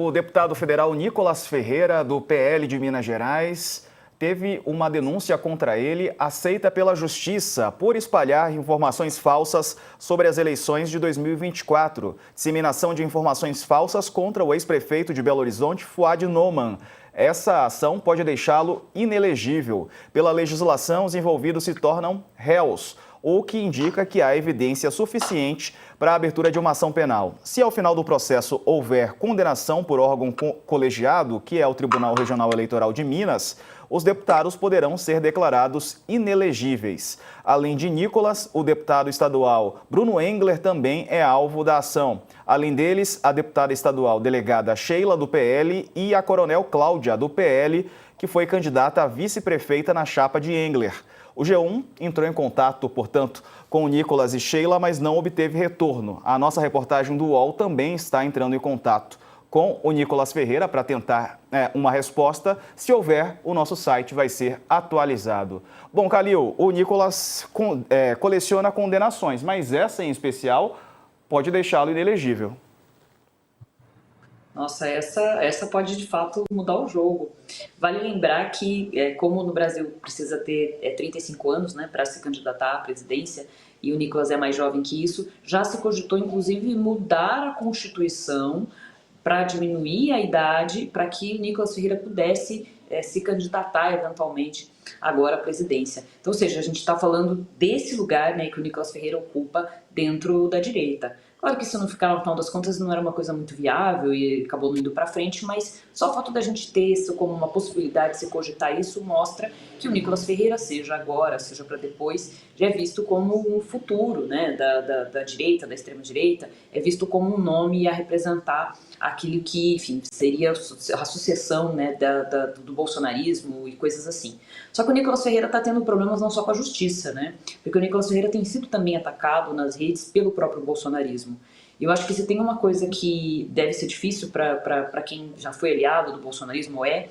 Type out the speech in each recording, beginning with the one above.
O deputado federal Nicolas Ferreira, do PL de Minas Gerais, teve uma denúncia contra ele aceita pela Justiça por espalhar informações falsas sobre as eleições de 2024. Disseminação de informações falsas contra o ex-prefeito de Belo Horizonte, Fuad Noman. Essa ação pode deixá-lo inelegível. Pela legislação, os envolvidos se tornam réus, o que indica que há evidência suficiente para a abertura de uma ação penal. Se ao final do processo houver condenação por órgão colegiado, que é o Tribunal Regional Eleitoral de Minas, os deputados poderão ser declarados inelegíveis. Além de Nicolas, o deputado estadual Bruno Engler também é alvo da ação. Além deles, a deputada estadual delegada Sheila, do PL, e a coronel Cláudia, do PL, que foi candidata a vice-prefeita na chapa de Engler. O G1 entrou em contato, portanto, com o Nicolas e Sheila, mas não obteve retorno. A nossa reportagem do UOL também está entrando em contato com o Nicolas Ferreira para tentar uma resposta. Se houver, o nosso site vai ser atualizado. Bom, Calil, o Nicolas coleciona condenações, mas essa em especial pode deixá-lo inelegível. Nossa, essa pode de fato mudar o jogo. Vale lembrar que, como no Brasil precisa ter 35 anos, né, para se candidatar à presidência, e o Nicolas é mais jovem que isso, já se cogitou inclusive mudar a Constituição para diminuir a idade, para que o Nicolas Ferreira pudesse se candidatar eventualmente agora à presidência. Então, ou seja, a gente está falando desse lugar, né, que o Nicolas Ferreira ocupa dentro da direita. Claro que isso no final das contas não era uma coisa muito viável e acabou não indo para frente, mas só o fato da gente ter isso como uma possibilidade de se cogitar isso mostra que o Nicolas Ferreira, seja agora, seja para depois, já é visto como um futuro, né, da direita, da extrema-direita, é visto como um nome a representar aquilo que, enfim, seria a sucessão, né, do bolsonarismo e coisas assim. Só que o Nicolas Ferreira está tendo problemas não só com a justiça, né, porque o Nicolas Ferreira tem sido também atacado nas redes pelo próprio bolsonarismo. Eu acho que se tem uma coisa que deve ser difícil para quem já foi aliado do bolsonarismo é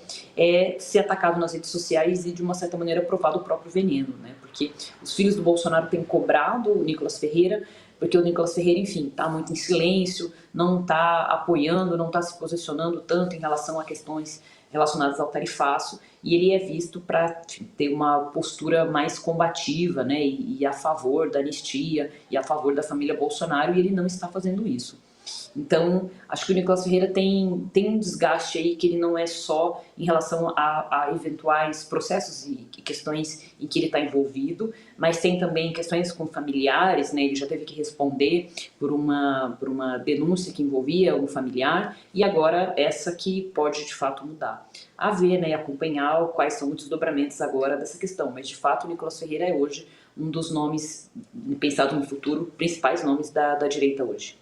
ser atacado nas redes sociais e de uma certa maneira provar do próprio veneno, né? Porque os filhos do Bolsonaro têm cobrado o Nicolas Ferreira, porque o Nicolas Ferreira, enfim, está muito em silêncio, não está apoiando, não está se posicionando tanto em relação a questões relacionadas ao tarifaço, e ele é visto para ter uma postura mais combativa, né, e a favor da anistia, e a favor da família Bolsonaro, e ele não está fazendo isso. Então, acho que o Nicolas Ferreira tem um desgaste aí que ele não é só em relação a eventuais processos e questões em que ele está envolvido, mas tem também questões com familiares, né? Ele já teve que responder por uma denúncia que envolvia um familiar, e agora essa que pode de fato mudar. A ver, né, e acompanhar quais são os desdobramentos agora dessa questão, mas de fato o Nicolas Ferreira é hoje um dos nomes, pensado no futuro, principais nomes da direita hoje.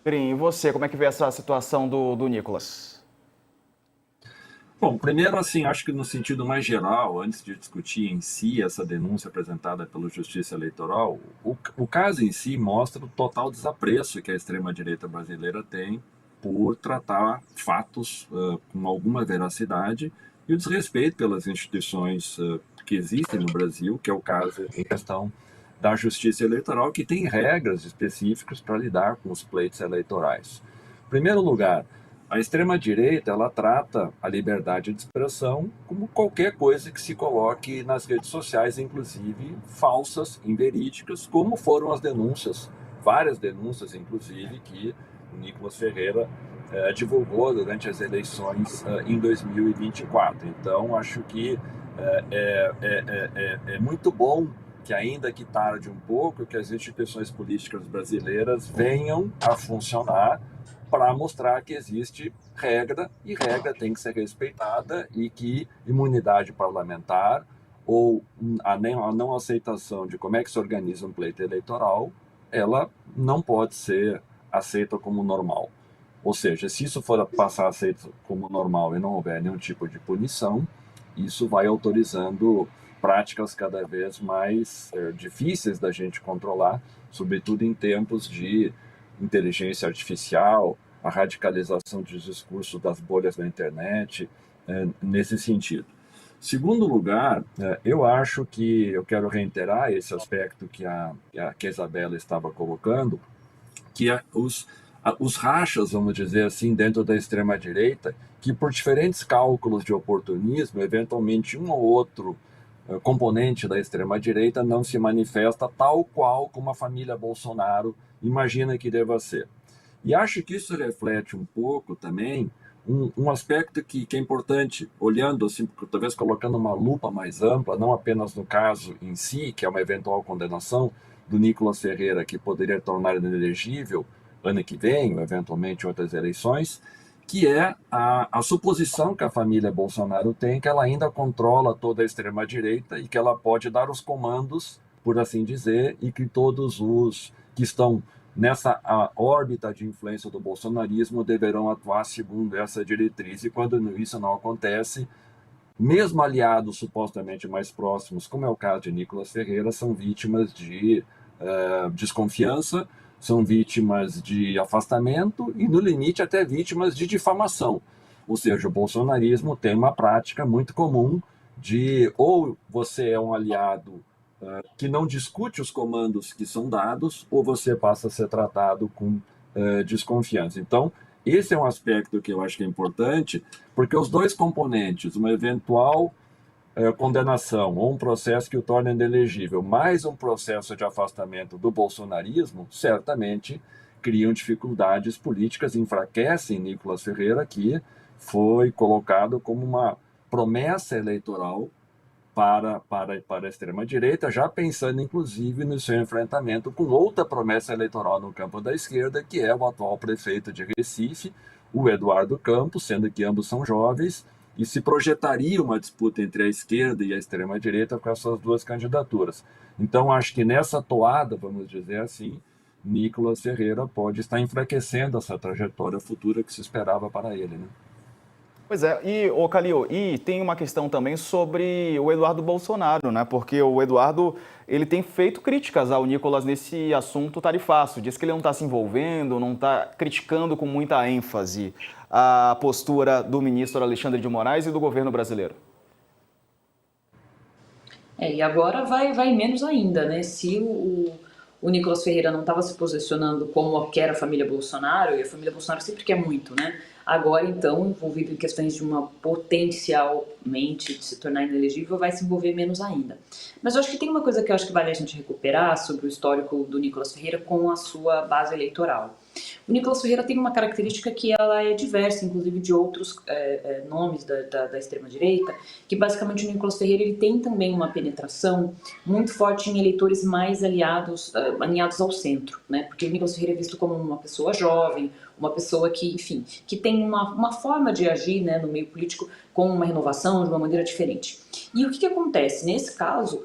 E você, como é que vê essa situação do Nicolas? Bom, primeiro, assim, acho que no sentido mais geral, antes de discutir em si essa denúncia apresentada pela Justiça Eleitoral, o caso em si mostra o total desapreço que a extrema-direita brasileira tem por tratar fatos com alguma veracidade e o desrespeito pelas instituições que existem no Brasil, que é o caso em questão da Justiça Eleitoral, que tem regras específicas para lidar com os pleitos eleitorais. Em primeiro lugar, a extrema-direita ela trata a liberdade de expressão como qualquer coisa que se coloque nas redes sociais, inclusive falsas, inverídicas, como foram as denúncias, várias denúncias, inclusive, que o Nicolas Ferreira divulgou durante as eleições em 2024. Então, acho que é muito bom que, ainda que tarde um pouco, que as instituições políticas brasileiras venham a funcionar para mostrar que existe regra, e regra tem que ser respeitada, e que imunidade parlamentar ou a não aceitação de como é que se organiza um pleito eleitoral, ela não pode ser aceita como normal. Ou seja, se isso for passar aceito como normal e não houver nenhum tipo de punição, isso vai autorizando práticas cada vez mais difíceis da gente controlar, sobretudo em tempos de inteligência artificial, a radicalização de discursos das bolhas da internet, nesse sentido. Segundo lugar, eu acho que eu quero reiterar esse aspecto que a Isabela estava colocando, que os rachas, vamos dizer assim, dentro da extrema-direita, que por diferentes cálculos de oportunismo, eventualmente um ou outro componente da extrema-direita não se manifesta tal qual como a família Bolsonaro imagina que deva ser. E acho que isso reflete um pouco também um aspecto que é importante, olhando assim, talvez colocando uma lupa mais ampla, não apenas no caso em si, que é uma eventual condenação do Nicolas Ferreira, que poderia tornar ele inelegível ano que vem, ou eventualmente em outras eleições, que é a suposição que a família Bolsonaro tem que ela ainda controla toda a extrema-direita e que ela pode dar os comandos, por assim dizer, e que todos os que estão nessa órbita de influência do bolsonarismo deverão atuar segundo essa diretriz. E quando isso não acontece, mesmo aliados supostamente mais próximos, como é o caso de Nicolas Ferreira, são vítimas de desconfiança, são vítimas de afastamento e, no limite, até vítimas de difamação. Ou seja, o bolsonarismo tem uma prática muito comum de ou você é um aliado que não discute os comandos que são dados, ou você passa a ser tratado com desconfiança. Então, esse é um aspecto que eu acho que é importante, porque os dois componentes, uma eventual condenação ou um processo que o torna inelegível, mais um processo de afastamento do bolsonarismo, certamente criam dificuldades políticas, enfraquecem Nicolas Ferreira, que foi colocado como uma promessa eleitoral para a extrema-direita, já pensando inclusive no seu enfrentamento com outra promessa eleitoral no campo da esquerda, que é o atual prefeito de Recife, o Eduardo Campos, sendo que ambos são jovens, e se projetaria uma disputa entre a esquerda e a extrema-direita com essas duas candidaturas. Então, acho que nessa toada, vamos dizer assim, Nicolas Ferreira pode estar enfraquecendo essa trajetória futura que se esperava para ele, né? Pois é, e, ô Calil, e tem uma questão também sobre o Eduardo Bolsonaro, né? Porque o Eduardo, ele tem feito críticas ao Nicolas nesse assunto tarifaço. Diz que ele não está se envolvendo, não está criticando com muita ênfase a postura do ministro Alexandre de Moraes e do governo brasileiro. E agora vai menos ainda, né? Se o Nicolas Ferreira não estava se posicionando como quer a família Bolsonaro, e a família Bolsonaro sempre quer muito, né? Agora, então, envolvido em questões de uma potencialmente de se tornar inelegível, vai se envolver menos ainda. Mas eu acho que tem uma coisa que eu acho que vale a gente recuperar sobre o histórico do Nicolas Ferreira com a sua base eleitoral. O Nicolas Ferreira tem uma característica que ela é diversa, inclusive de outros nomes da extrema-direita, que basicamente o Nicolas Ferreira ele tem também uma penetração muito forte em eleitores mais alinhados ao centro, né? Porque o Nicolas Ferreira é visto como uma pessoa jovem, uma pessoa que, enfim, que tem uma forma de agir, né, no meio político com uma renovação, de uma maneira diferente. E o que acontece? Nesse caso,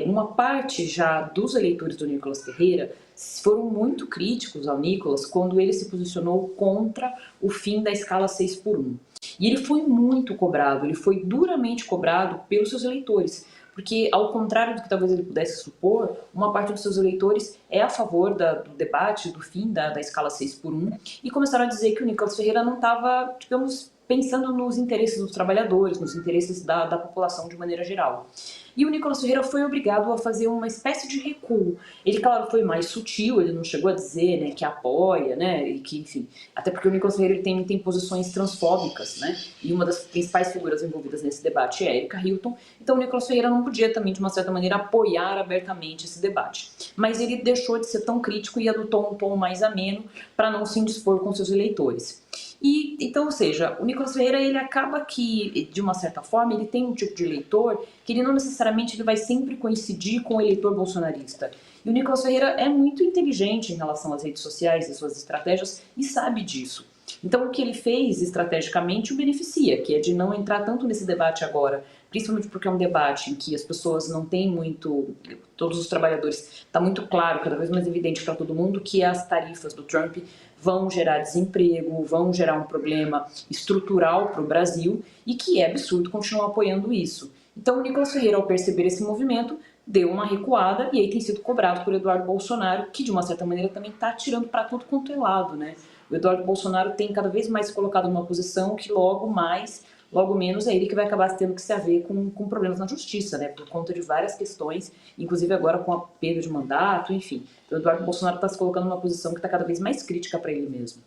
uma parte já dos eleitores do Nicolas Ferreira foram muito críticos ao Nicolas quando ele se posicionou contra o fim da escala 6x1. E ele foi muito cobrado, ele foi duramente cobrado pelos seus eleitores. Porque, ao contrário do que talvez ele pudesse supor, uma parte dos seus eleitores é a favor do debate, do fim da escala 6x1, e começaram a dizer que o Nicolas Ferreira não estava, digamos, pensando nos interesses dos trabalhadores, nos interesses da população de maneira geral. E o Nicolas Ferreira foi obrigado a fazer uma espécie de recuo. Ele, claro, foi mais sutil, ele não chegou a dizer, né, que apoia, né, e que, enfim, até porque o Nicolas Ferreira ele tem posições transfóbicas, né, e uma das principais figuras envolvidas nesse debate é a Erika Hilton, então o Nicolas Ferreira não podia também, de uma certa maneira, apoiar abertamente esse debate. Mas ele deixou de ser tão crítico e adotou um tom mais ameno para não se indispor com seus eleitores. E, então, ou seja, o Nicolas Ferreira, ele acaba que, de uma certa forma, ele tem um tipo de eleitor que ele não necessariamente ele vai sempre coincidir com o eleitor bolsonarista. E o Nicolas Ferreira é muito inteligente em relação às redes sociais e suas estratégias e sabe disso. Então, o que ele fez estrategicamente o beneficia, que é de não entrar tanto nesse debate agora, principalmente porque é um debate em que as pessoas não têm muito, todos os trabalhadores, está muito claro, cada vez mais evidente para todo mundo que as tarifas do Trump vão gerar desemprego, vão gerar um problema estrutural para o Brasil e que é absurdo continuar apoiando isso. Então o Nicolas Ferreira, ao perceber esse movimento, deu uma recuada e aí tem sido cobrado por Eduardo Bolsonaro, que de uma certa maneira também está atirando para tudo quanto é lado, né? O Eduardo Bolsonaro tem cada vez mais se colocado numa posição que logo mais logo menos é ele que vai acabar tendo que se haver com problemas na justiça, né, por conta de várias questões, inclusive agora com a perda de mandato, enfim. Então, o Eduardo Bolsonaro está se colocando numa posição que está cada vez mais crítica para ele mesmo.